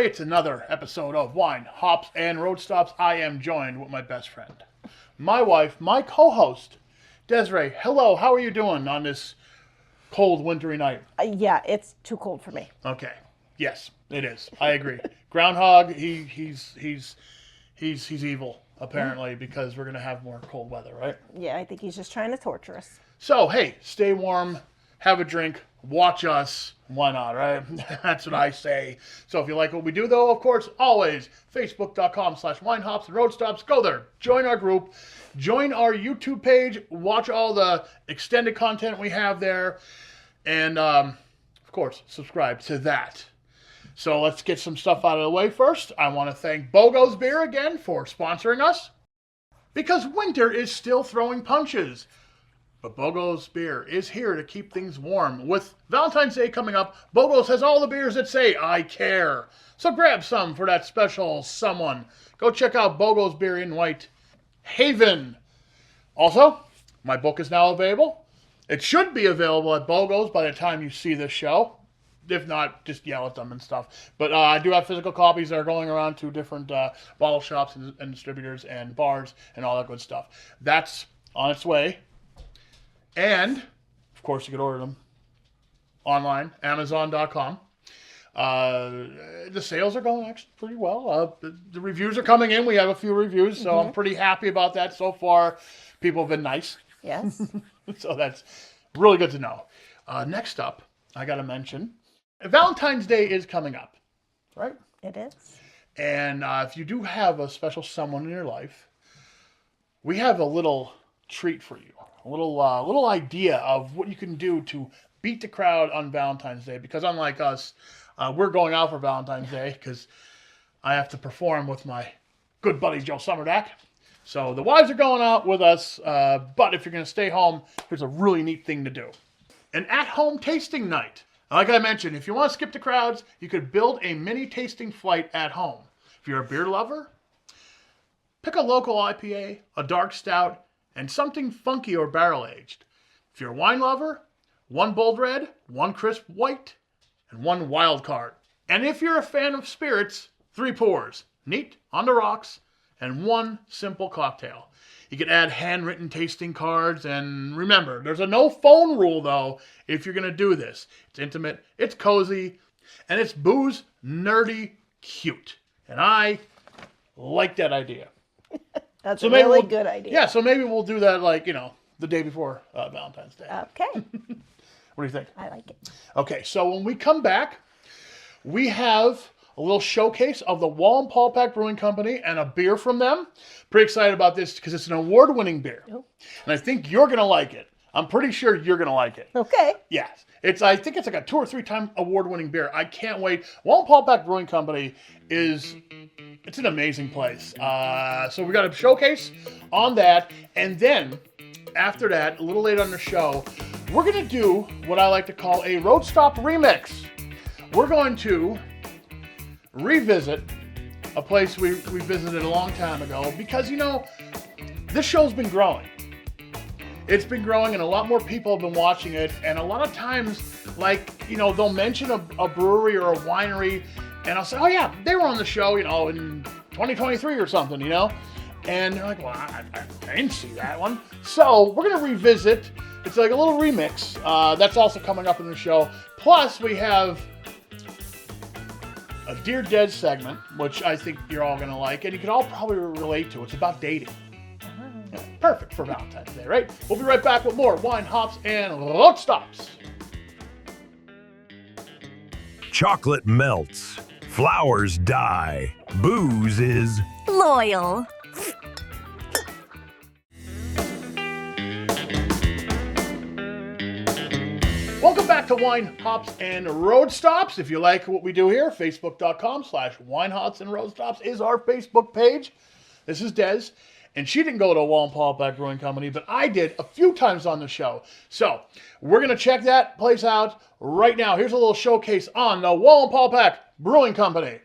everybody. It's another episode of Wine, Hops, and Road Stops. I am joined with my best friend, my wife, my co-host, Desiree. Hello, how are you doing on this cold, wintry night? Yeah, it's too cold for me. Okay. Yes, it is. I agree. Groundhog, he's evil, apparently, because we're going to have more cold weather, right? Yeah, I think he's just trying to torture us. So, hey, stay warm, have a drink, watch us. Why not, right? That's what I say. So if you like what we do, though, of course, always, facebook.com/winehops and road stops. Go there. Join our group. Join our YouTube page. Watch all the extended content we have there. And, of course, subscribe to that. So let's get some stuff out of the way first. I want to thank Bogo's Beer again for sponsoring us. Because winter is still throwing punches. But Bogo's Beer is here to keep things warm. With Valentine's Day coming up, Bogo's has all the beers that say, I care. So grab some for that special someone. Go check out Bogo's Beer in White Haven. Also, my book is now available. It should be available at Bogo's by the time you see this show. If not, just yell at them and stuff. But I do have physical copies that are going around to different bottle shops and distributors and bars and all that good stuff. That's on its way. And, of course, you can order them online, Amazon.com. The sales are going actually pretty well. The reviews are coming in. We have a few reviews, so I'm pretty happy about that so far. People have been nice. Yes. So that's really good to know. Next up, I got to mention, Valentine's Day is coming up, right? It is. And if you do have a special someone in your life, we have a little treat for you. A little idea of what you can do to beat the crowd on Valentine's Day. Because unlike us, we're going out for Valentine's Day because I have to perform with my good buddy Joe Summerdack. So the wives are going out with us. But if you're going to stay home, here's a really neat thing to do. An at-home tasting night. Like I mentioned, if you want to skip the crowds, you could build a mini tasting flight at home. If you're a beer lover, pick a local IPA, a dark stout, and something funky or barrel-aged. If you're a wine lover, one bold red, one crisp white, and one wild card. And if you're a fan of spirits, 3 pours, neat, on the rocks, and one simple cocktail. You can add handwritten tasting cards, and remember, there's a no phone rule, though, if you're going to do this. It's intimate, it's cozy, and it's booze, nerdy, cute. And I like that idea. That's a really good idea. Yeah, so maybe we'll do that, the day before Valentine's Day. Okay. What do you think? I like it. Okay, so when we come back, we have a little showcase of the Wallenpaupack Brewing Company and a beer from them. Pretty excited about this because it's an award-winning beer. Oh. And I think you're going to like it. I'm pretty sure you're going to like it. Okay. Yes. I think it's like a 2 or 3 time award-winning beer. I can't wait. Wallenpaupack Brewing Company it's an amazing place. So we got a showcase on that. And then after that, a little later on the show, we're going to do what I like to call a Road Stop remix. We're going to revisit a place we visited a long time ago because, this show's been growing. It's been growing and a lot more people have been watching it. And a lot of times, they'll mention a brewery or a winery and I'll say, oh yeah, they were on the show, in 2023 or something, And they're like, well, I didn't see that one. So we're going to revisit. It's like a little remix. That's also coming up in the show. Plus, we have a Dear Dead segment, which I think you're all going to like. And you can all probably relate to. It's about dating. Yeah, perfect for Valentine's Day, right? We'll be right back with more Wine, Hops, and Road Stops. Chocolate melts. Flowers die. Booze is loyal. Welcome back to Wine, Hops, and Road Stops. If you like what we do here, facebook.com/Wine, Hops, and Road Stops is our Facebook page. This is Des, and she didn't go to Wallenpaupack Brewing Company, but I did a few times on the show. So we're going to check that place out right now. Here's a little showcase on the Wallenpaupack Brewing Company.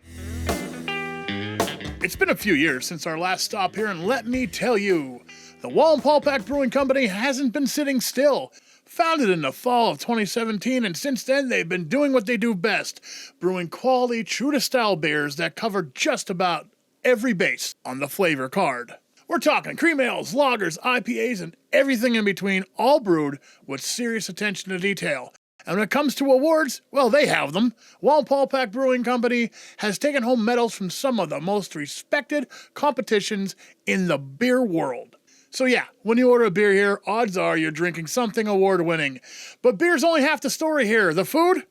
It's been a few years since our last stop here, and let me tell you, the Wallenpaupack Brewing Company hasn't been sitting still. Founded in the fall of 2017, and since then they've been doing what they do best, brewing quality, true-to-style beers that cover just about every base on the flavor card. We're talking cream ales, lagers, IPAs, and everything in between, all brewed with serious attention to detail. And when it comes to awards, well, they have them. Wallenpaupack Brewing Company has taken home medals from some of the most respected competitions in the beer world. So yeah, when you order a beer here, odds are you're drinking something award-winning. But beer's only half the story here. The food?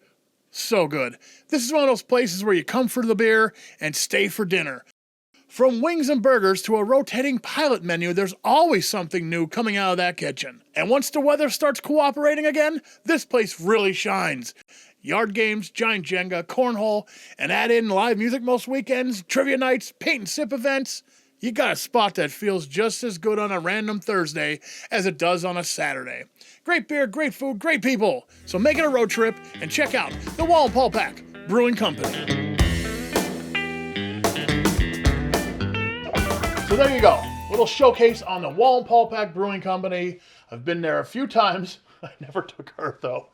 So good. This is one of those places where you come for the beer and stay for dinner. From wings and burgers to a rotating pilot menu, there's always something new coming out of that kitchen. And once the weather starts cooperating again, this place really shines. Yard games, giant Jenga, cornhole, and add in live music most weekends, trivia nights, paint and sip events. You got a spot that feels just as good on a random Thursday as it does on a Saturday. Great beer, great food, great people. So make it a road trip and check out the Wallenpaupack Brewing Company. So there you go, little showcase on the Wallenpaupack Brewing Company. I've been there a few times. I never took her though.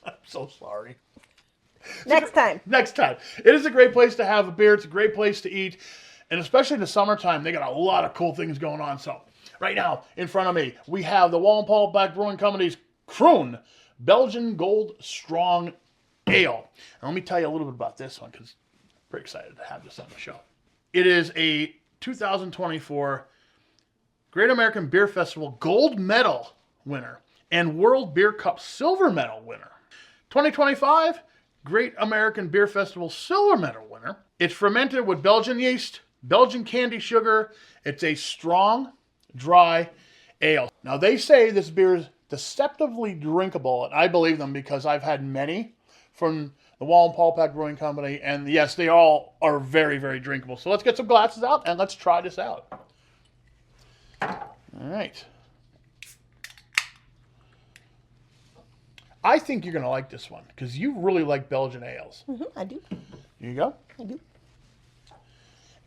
I'm so sorry. Next time. Next time. It is a great place to have a beer. It's a great place to eat. And especially in the summertime, they got a lot of cool things going on. So right now, in front of me, we have the Wallenpaupack Brewing Company's Kroon Belgian Gold Strong Ale. And let me tell you a little bit about this one because I'm pretty excited to have this on the show. It is a 2024 Great American Beer Festival Gold Medal winner and World Beer Cup Silver Medal winner. 2025 Great American Beer Festival Silver Medal winner. It's fermented with Belgian yeast, Belgian candy sugar. It's a strong, dry ale. Now they say this beer is deceptively drinkable, and I believe them because I've had many from the Wallenpaupack Brewing Company, and yes, they all are very, very drinkable. So let's get some glasses out and let's try this out. All right. I think you're going to like this one because you really like Belgian ales. I do. Here you go. I do.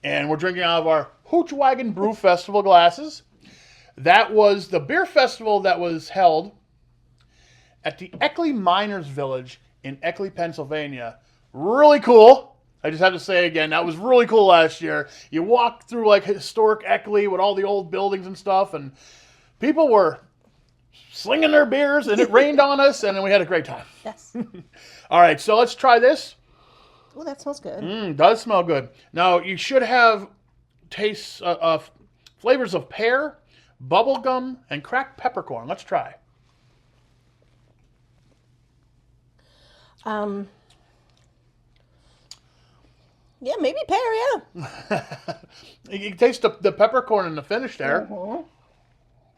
And we're drinking out of our Hoochwagon Brew Festival glasses. That was the beer festival that was held at the Eckley Miners Village in Eckley, Pennsylvania. Really cool. I just have to say again, that was really cool last year. You walked through like historic Eckley with all the old buildings and stuff, and people were slinging their beers, and it rained on us, and then we had a great time. Yes. All right, so let's try this. Oh, that smells good. Does smell good. Now, you should have tastes of flavors of pear, bubblegum, and cracked peppercorn. Let's try. Yeah, maybe pear, yeah. You can taste the peppercorn in the finish there.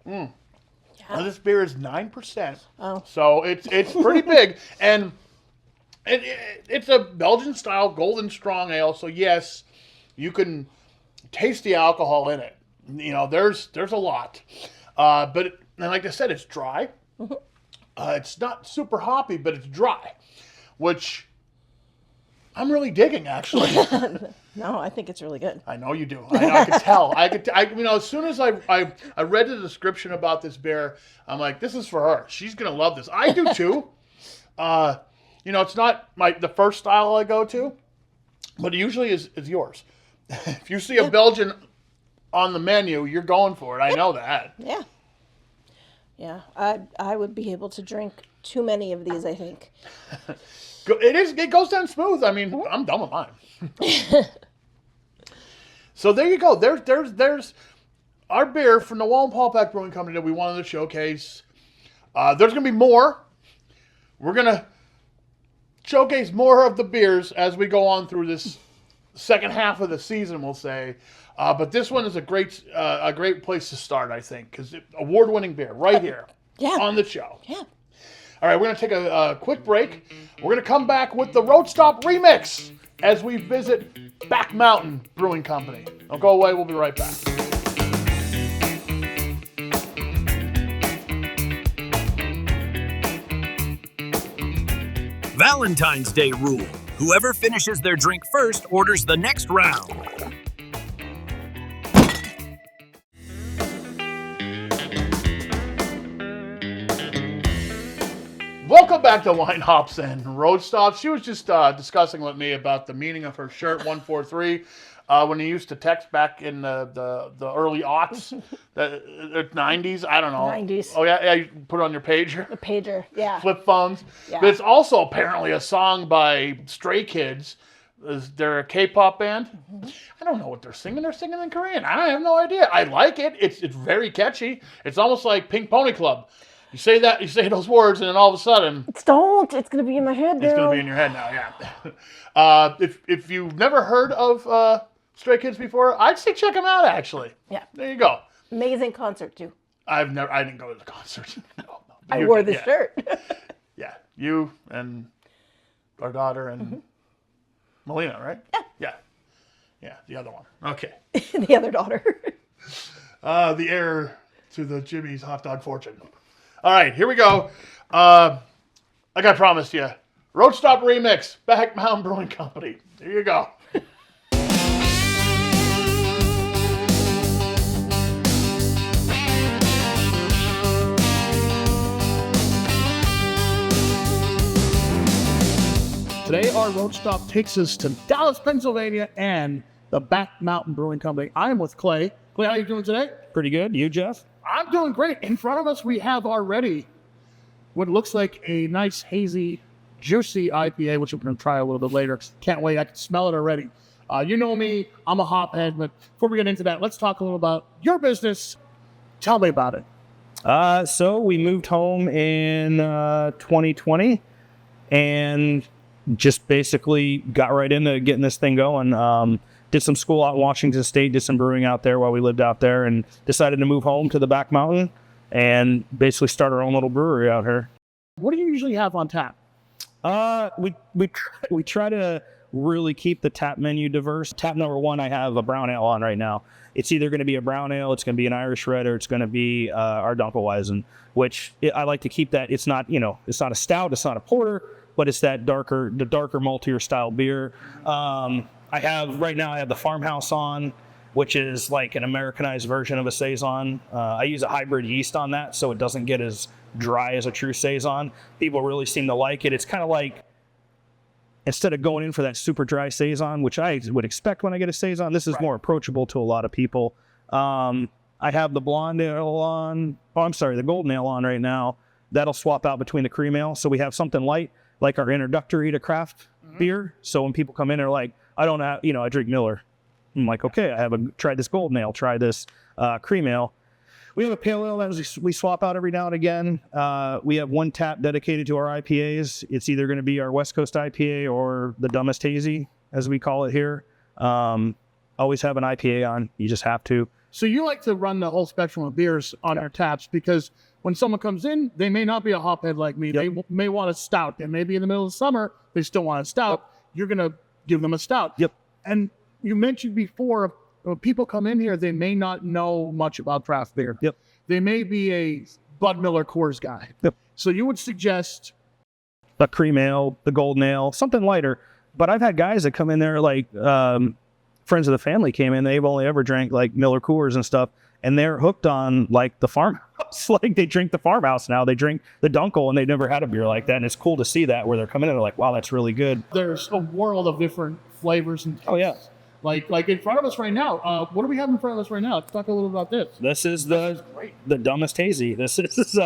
Yeah. Now, this beer is 9%. Oh. So it's pretty big. And it's a Belgian-style golden strong ale. So, yes, you can taste the alcohol in it. You know, there's a lot. But, and like I said, it's dry. It's not super hoppy, but it's dry, which I'm really digging, actually. No, I think it's really good. I know you do. I could tell. You know, as soon as I read the description about this beer, I'm like, this is for her. She's gonna love this. I do too. You know, it's not the first style I go to, but it usually is yours. If you see a Belgian on the menu, you're going for it. I know that. Yeah. Yeah, I would be able to drink too many of these, I think. It goes down smooth. I mean, I'm done with mine. So there you go. There's our beer from the Wallenpaupack Brewing Company that we wanted to showcase. There's going to be more. We're going to showcase more of the beers as we go on through this second half of the season, we'll say. But this one is a great place to start, I think, because award-winning beer right here on the show. Yeah. All right, we're going to take a quick break. We're going to come back with the Road Stop Remix as we visit Back Mountain Brewing Company. Don't go away. We'll be right back. Valentine's Day rule. Whoever finishes their drink first orders the next round. Welcome back to Wine Hops and Road Stops. She was just discussing with me about the meaning of her shirt 143 when you used to text back in the early aughts, the 90s. I don't know. 90s. Oh yeah, you put it on your pager. The pager, yeah. Flip phones. Yeah. But it's also apparently a song by Stray Kids. They're a K-pop band. I don't know what they're singing. They're singing in Korean. I have no idea. I like it. It's very catchy. It's almost like Pink Pony Club. You say that, you say those words, and then all of a sudden... It's going to be in my head now. It's going to be in your head now, yeah. If you've never heard of Stray Kids before, I'd say check them out, actually. Yeah. There you go. Amazing concert, too. I didn't go to the concert. No. I wore the shirt. Yeah. You and our daughter and Melina, right? Yeah. Yeah, the other one. Okay. The other daughter. The heir to the Jimmy's hot dog fortune. All right, here we go. Like I promised you, Road Stop Remix, Back Mountain Brewing Company. Here you go. Today, our road stop takes us to Dallas, Pennsylvania, and the Back Mountain Brewing Company. I am with Clay. Clay, how are you doing today? Pretty good. You, Jeff? I'm doing great. In front of us, we have already what looks like a nice, hazy, juicy IPA, which we're going to try a little bit later. Can't wait. I can smell it already. You know me. I'm a hophead. But before we get into that, let's talk a little about your business. Tell me about it. So we moved home in 2020 and just basically got right into getting this thing going. Did some school out in Washington State, did some brewing out there while we lived out there, and decided to move home to the Back Mountain and basically start our own little brewery out here. What do you usually have on tap? We try to really keep the tap menu diverse. Tap number one, I have a brown ale on right now. It's either going to be a brown ale, it's going to be an Irish red, or it's going to be our Dunkelweizen, which I like to keep that. It's not, it's not a stout, it's not a porter, but it's that darker, maltier style beer. I have the Farmhouse on, which is like an Americanized version of a Saison. I use a hybrid yeast on that, so it doesn't get as dry as a true Saison. People really seem to like it. It's kind of like, instead of going in for that super dry Saison, which I would expect when I get a Saison, this is more approachable to a lot of people. I have the blonde ale on, the golden ale on right now. That'll swap out between the cream ale. So we have something light, like our introductory to craft beer. So when people come in, they're like, I don't have, I drink Miller. I'm like, okay, tried this golden ale, try this cream ale. We have a pale ale that we swap out every now and again. We have one tap dedicated to our IPAs. It's either going to be our West Coast IPA or the Dumbest Hazy, as we call it here. Always have an IPA on. You just have to. So you like to run the whole spectrum of beers on our taps because when someone comes in, they may not be a hophead like me. Yep. They may want a stout. And maybe in the middle of the summer, they still want a stout. Yep. You're going to give them a stout. Yep. And you mentioned before, when people come in here, they may not know much about craft beer. Yep. They may be a Bud Miller Coors guy. Yep. So you would suggest the cream ale, the golden ale, something lighter. But I've had guys that come in there like friends of the family came in. They've only ever drank like Miller Coors and stuff, and they're hooked on like the Farmhouse. Like they drink the Farmhouse now. They drink the Dunkel, and they never had a beer like that. And it's cool to see that where they're coming in. They're like, wow, that's really good. There's a world of different flavors and tastes. Oh yeah. Like in front of us right now. What do we have in front of us right now? Let's talk a little about this. This is the Dumbest Hazy. This is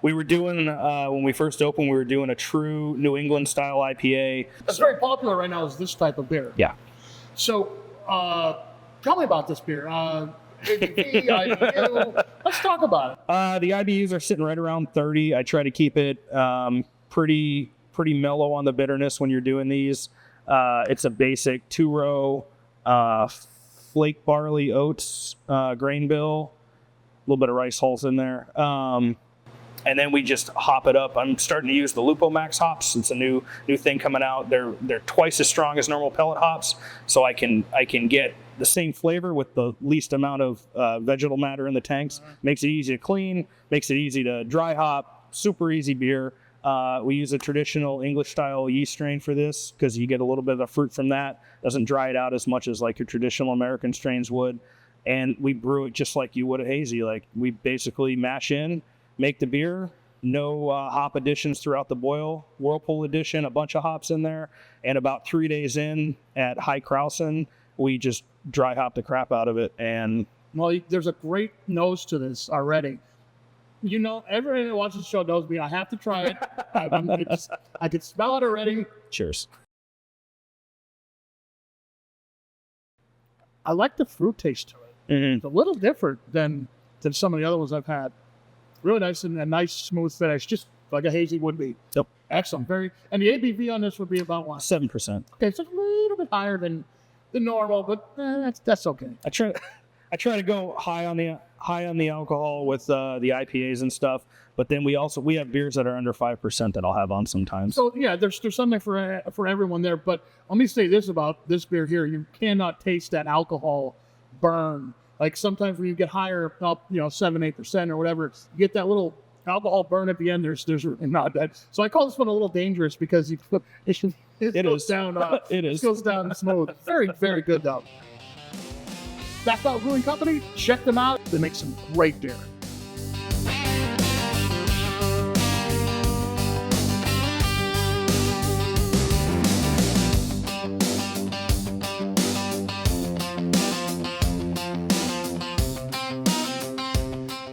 we were doing when we first opened. We were doing a true New England style IPA. That's very popular right now. Is this type of beer? Yeah. So tell me about this beer. ABV, IBU. Let's talk about it. The IBUs are sitting right around 30. I try to keep it pretty mellow on the bitterness when you're doing these. It's a basic 2-row flake barley oats grain bill, a little bit of rice hulls in there, and then we just hop it up. I'm starting to use the Lupo Max hops. It's a new thing coming out. They're twice as strong as normal pellet hops, so I can get the same flavor with the least amount of vegetal matter in the tanks. Makes it easy to clean, makes it easy to dry hop. Super easy beer. We use a traditional English style yeast strain for this because you get a little bit of the fruit from that. Doesn't dry it out as much as like your traditional American strains would. And we brew it just like you would a hazy. Like we basically mash in, make the beer, no hop additions throughout the boil. Whirlpool edition, a bunch of hops in there. And about 3 days in at High Krausen, we just dry hop the crap out of it. And Well, there's a great nose to this already. You know, everyone that watches the show knows me. I have to try it. I can smell it already. cheers. I like the fruit taste to it. Mm-hmm. It's a little different than some of the other ones I've had. Really nice and a nice smooth finish, just like a hazy would be. Yep. Excellent. And the ABV on this would be about what? 7%. Okay, it's a little bit higher than normal, but that's okay. I try to go high on the alcohol with the IPAs and stuff, but then we have beers that are under 5% that I'll have on sometimes. So yeah, there's something for everyone there. But let me say this about this beer here: you cannot taste that alcohol burn. Like sometimes when you get higher up, 7-8% or whatever, you get that little alcohol burn at the end. There's not that. So I call this one a little dangerous because it goes down. It goes down smooth. Very, very good though. Backbone Brewing Company, check them out. They make some great beer.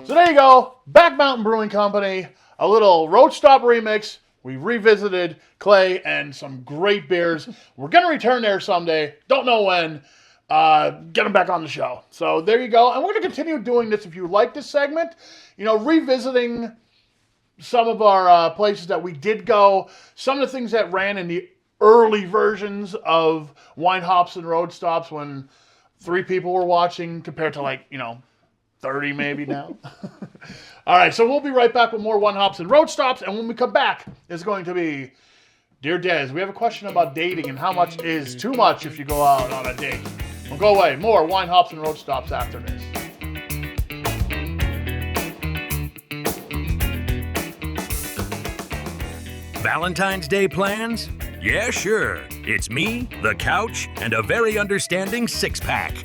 So there you go, Back Mountain Brewing Company, a little Road Stop remix. We revisited Clay and some great beers. We're going to return there someday. Don't know when. Get them back on the show. So there you go. And we're going to continue doing this if you like this segment. Revisiting some of our places that we did go. Some of the things that ran in the early versions of Wine Hops and Road Stops when 3 people were watching compared to 30 maybe now. All right, so we'll be right back with more Wine Hops and Road Stops. And when we come back, it's going to be, Dear Des, we have a question about dating and how much is too much if you go out on a date. Don't go away. More Wine Hops and Road Stops after this. Valentine's Day plans? Yeah, sure. It's me, the couch, and a very understanding six-pack.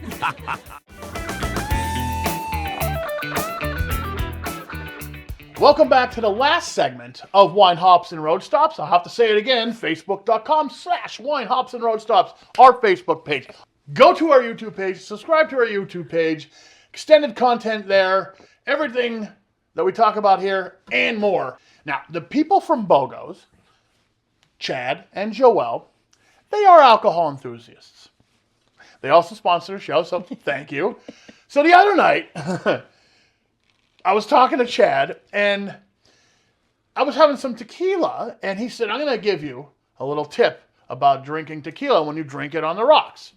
Welcome back to the last segment of Wine Hops and Road Stops. I'll have to say it again, facebook.com/Wine Hops and Road Stops, our Facebook page. Go to our YouTube page, subscribe to our YouTube page, extended content there, everything that we talk about here and more. Now, the people from BOGOs, Chad and Joelle, they are alcohol enthusiasts. They also sponsor the show, so thank you. So the other night, I was talking to Chad, and I was having some tequila, and he said, I'm going to give you a little tip about drinking tequila when you drink it on the rocks.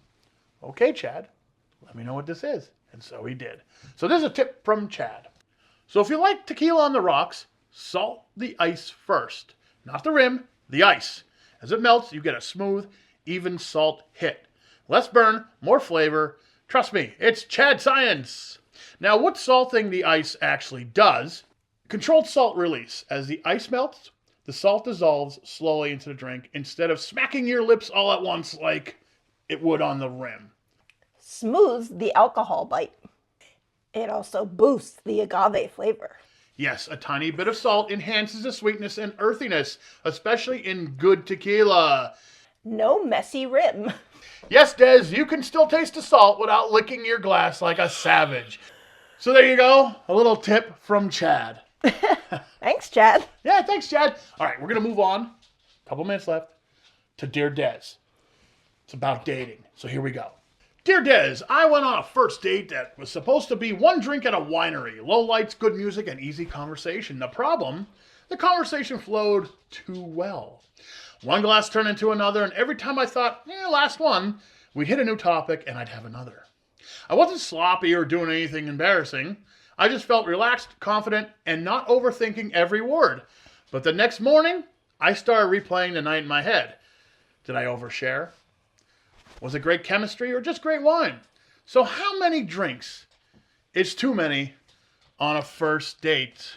Okay, Chad, let me know what this is. And so he did. So this is a tip from Chad. So if you like tequila on the rocks, salt the ice first. Not the rim, the ice. As it melts, you get a smooth, even salt hit. Less burn, more flavor. Trust me, it's Chad science. Now, what salting the ice actually does, controlled salt release. As the ice melts, the salt dissolves slowly into the drink instead of smacking your lips all at once like it would on the rim. Smooths the alcohol bite. It also boosts the agave flavor. Yes, a tiny bit of salt enhances the sweetness and earthiness, especially in good tequila. No messy rim. Yes, Des, you can still taste the salt without licking your glass like a savage. So there you go, a little tip from Chad. Thanks, Chad. Yeah, thanks, Chad. All right, we're going to move on, a couple minutes left, to Dear Des. It's about dating, so here we go. Dear Des, I went on a first date that was supposed to be one drink at a winery. Low lights, good music, and easy conversation. The problem? The conversation flowed too well. One glass turned into another, and every time I thought, last one, we'd hit a new topic and I'd have another. I wasn't sloppy or doing anything embarrassing. I just felt relaxed, confident, and not overthinking every word. But the next morning, I started replaying the night in my head. Did I overshare? Was it great chemistry or just great wine? So how many drinks is too many on a first date?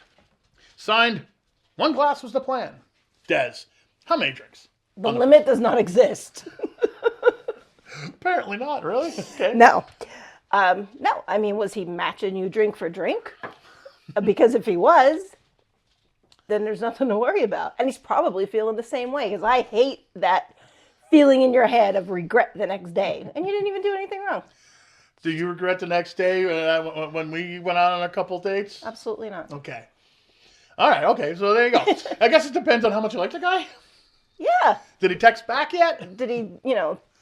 Signed, one glass was the plan. Des, how many drinks? The limit does not exist. Apparently not, really? Okay. No. No, I mean, was he matching you drink for drink? Because if he was, then there's nothing to worry about. And he's probably feeling the same way, because I hate that feeling in your head of regret the next day. And you didn't even do anything wrong. Do you regret the next day when we went out on a couple dates? Absolutely not. Okay. All right, okay, so there you go. I guess it depends on how much you like the guy. Yeah. Did he text back yet? Did he,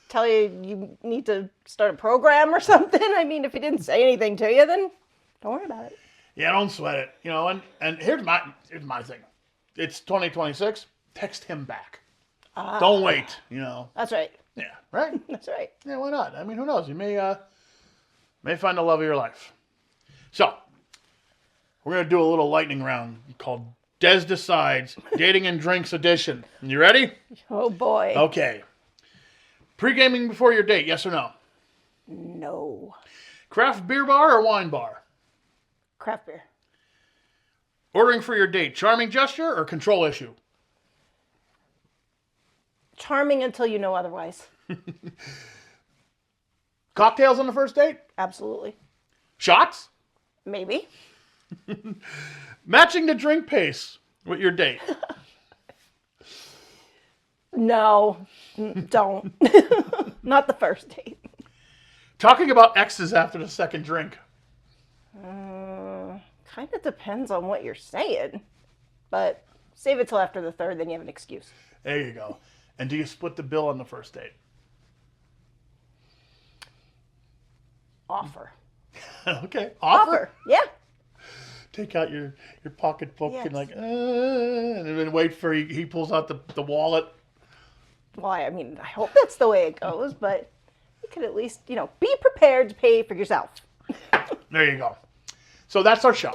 tell you need to start a program or something? I mean, if he didn't say anything to you, then don't worry about it. Yeah, don't sweat it. And here's my thing. It's 2026. Text him back. Don't wait, That's right. Yeah, right? That's right. Yeah, why not? I mean, who knows? You may find the love of your life. So, we're going to do a little lightning round called Des Decides, Dating and Drinks Edition. You ready? Oh, boy. Okay. Pre-gaming before your date, yes or no? No. Craft beer bar or wine bar? Craft beer. Ordering for your date, charming gesture or control issue? Charming until you know otherwise. Cocktails on the first date? Absolutely. Shots? Maybe. Matching the drink pace with your date? No. Don't. Not the first date. Talking about exes after the second drink? Kind of depends on what you're saying. But save it till after the third, then you have an excuse. There you go. And do you split the bill on the first date? Offer. Okay. Offer. Yeah. Take out your pocketbook Yes. and then wait for he pulls out the wallet. Well, I mean, I hope that's the way it goes, but you could at least, be prepared to pay for yourself. There you go. So that's our show.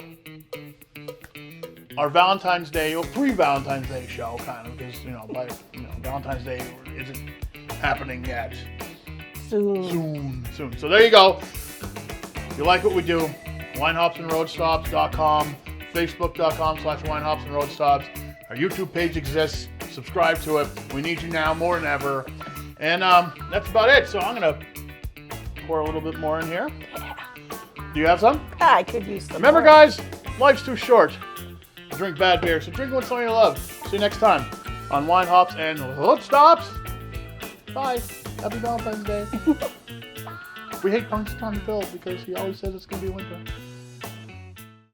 Our Valentine's Day, or pre-Valentine's Day show, kind of, because, Valentine's Day isn't happening yet. Soon. So there you go. If you like what we do, winehopsandroadstops.com, facebook.com/winehopsandroadstops. Our YouTube page exists. Subscribe to it. We need you now more than ever. And that's about it. So I'm going to pour a little bit more in here. Do you have some? I could use some Remember, more. guys, life's too short to drink bad beer. So drink with someone you love. See you next time on Wine Hops and Road Stops. Bye. Happy Valentine's Day. We hate Punxsutawney Phil because he always says it's going to be winter.